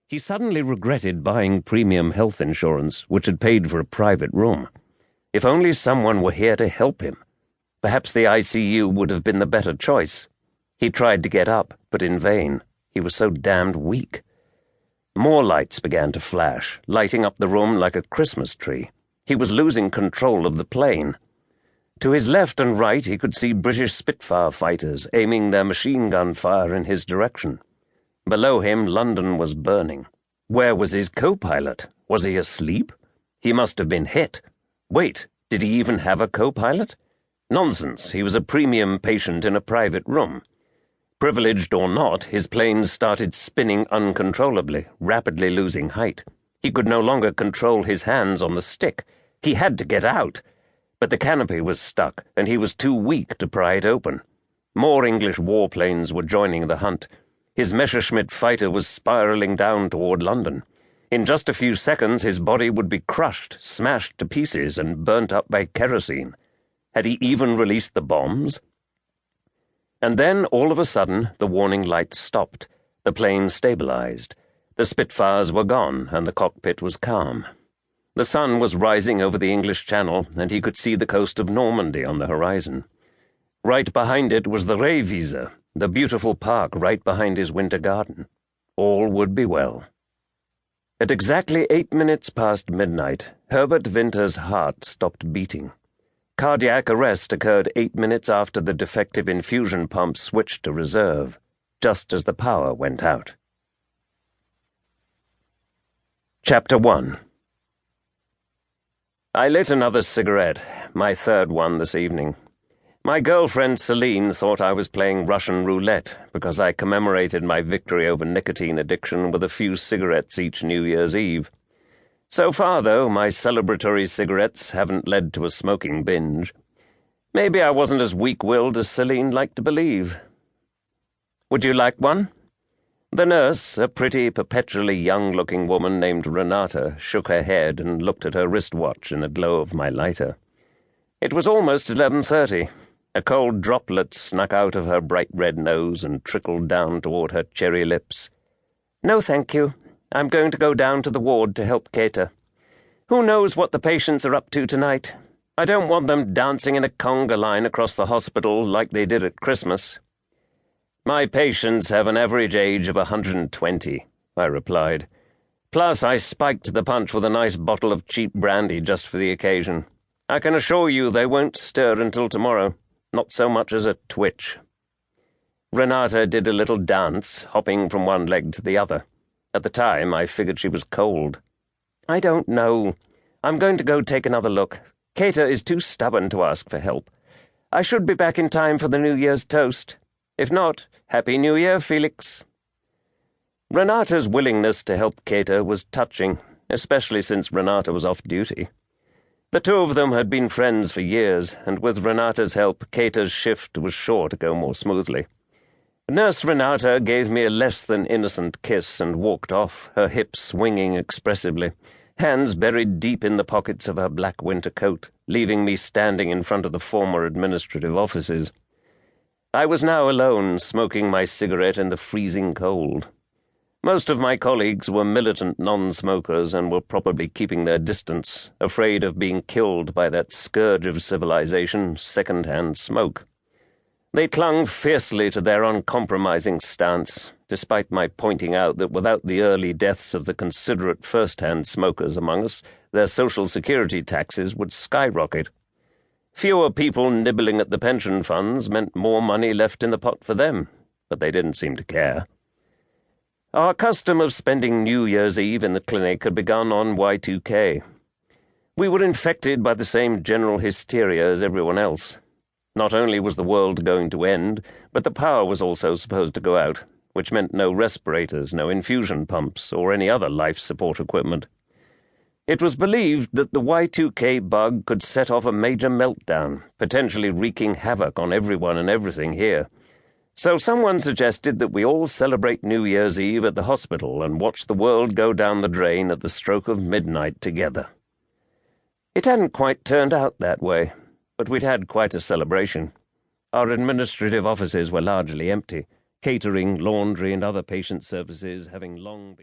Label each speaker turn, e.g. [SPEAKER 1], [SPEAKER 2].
[SPEAKER 1] He suddenly regretted buying premium health insurance, which had paid for a private room. If only someone were here to help him. Perhaps the ICU would have been the better choice. He tried to get up, but in vain. He was so damned weak. More lights began to flash, lighting up the room like a Christmas tree. He was losing control of the plane. To his left and right he could see British Spitfire fighters aiming their machine gun fire in his direction. Below him, London was burning. Where was his co-pilot? Was he asleep? He must have been hit. Wait, did he even have a co-pilot? Nonsense, he was a premium patient in a private room. Privileged or not, his plane started spinning uncontrollably, rapidly losing height. He could no longer control his hands on the stick. He had to get out. But the canopy was stuck, and he was too weak to pry it open. More English warplanes were joining the hunt. His Messerschmitt fighter was spiraling down toward London. In just a few seconds his body would be crushed, smashed to pieces, and burnt up by kerosene. Had he even released the bombs? And then, all of a sudden, the warning lights stopped. The plane stabilized. The Spitfires were gone, and the cockpit was calm. The sun was rising over the English Channel, and he could see the coast of Normandy on the horizon. Right behind it was the Rehwiese, the beautiful park right behind his winter garden. All would be well. At exactly 8 minutes past midnight, Herbert Winter's heart stopped beating. Cardiac arrest occurred 8 minutes after the defective infusion pump switched to reserve, just as the power went out. Chapter 1. I lit another cigarette, my third one this evening. My girlfriend Celine thought I was playing Russian roulette because I commemorated my victory over nicotine addiction with a few cigarettes each New Year's Eve. So far, though, my celebratory cigarettes haven't led to a smoking binge. Maybe I wasn't as weak-willed as Celine liked to believe. Would you like one? The nurse, a pretty, perpetually young-looking woman named Renata, shook her head and looked at her wristwatch in the glow of my lighter. It was almost 11:30. A cold droplet snuck out of her bright red nose and trickled down toward her cherry lips. No, thank you. I'm going to go down to the ward to help cater. Who knows what the patients are up to tonight? I don't want them dancing in a conga line across the hospital like they did at Christmas. My patients have an average age of 120, I replied. Plus, I spiked the punch with a nice bottle of cheap brandy just for the occasion. I can assure you they won't stir until tomorrow, not so much as a twitch. Renata did a little dance, hopping from one leg to the other. At the time, I figured she was cold. I don't know. I'm going to go take another look. Cater is too stubborn to ask for help. I should be back in time for the New Year's toast. If not, Happy New Year, Felix. Renata's willingness to help Cater was touching, especially since Renata was off duty. The two of them had been friends for years, and with Renata's help, Cater's shift was sure to go more smoothly. Nurse Renata gave me a less-than-innocent kiss and walked off, her hips swinging expressively, hands buried deep in the pockets of her black winter coat, leaving me standing in front of the former administrative offices. I was now alone, smoking my cigarette in the freezing cold. Most of my colleagues were militant non-smokers and were probably keeping their distance, afraid of being killed by that scourge of civilization, second-hand smoke. They clung fiercely to their uncompromising stance, despite my pointing out that without the early deaths of the considerate first-hand smokers among us, their social security taxes would skyrocket. Fewer people nibbling at the pension funds meant more money left in the pot for them, but they didn't seem to care. Our custom of spending New Year's Eve in the clinic had begun on Y2K. We were infected by the same general hysteria as everyone else. Not only was the world going to end, but the power was also supposed to go out, which meant no respirators, no infusion pumps, or any other life support equipment. It was believed that the Y2K bug could set off a major meltdown, potentially wreaking havoc on everyone and everything here. So someone suggested that we all celebrate New Year's Eve at the hospital and watch the world go down the drain at the stroke of midnight together. It hadn't quite turned out that way, but we'd had quite a celebration. Our administrative offices were largely empty, catering, laundry, and other patient services having long been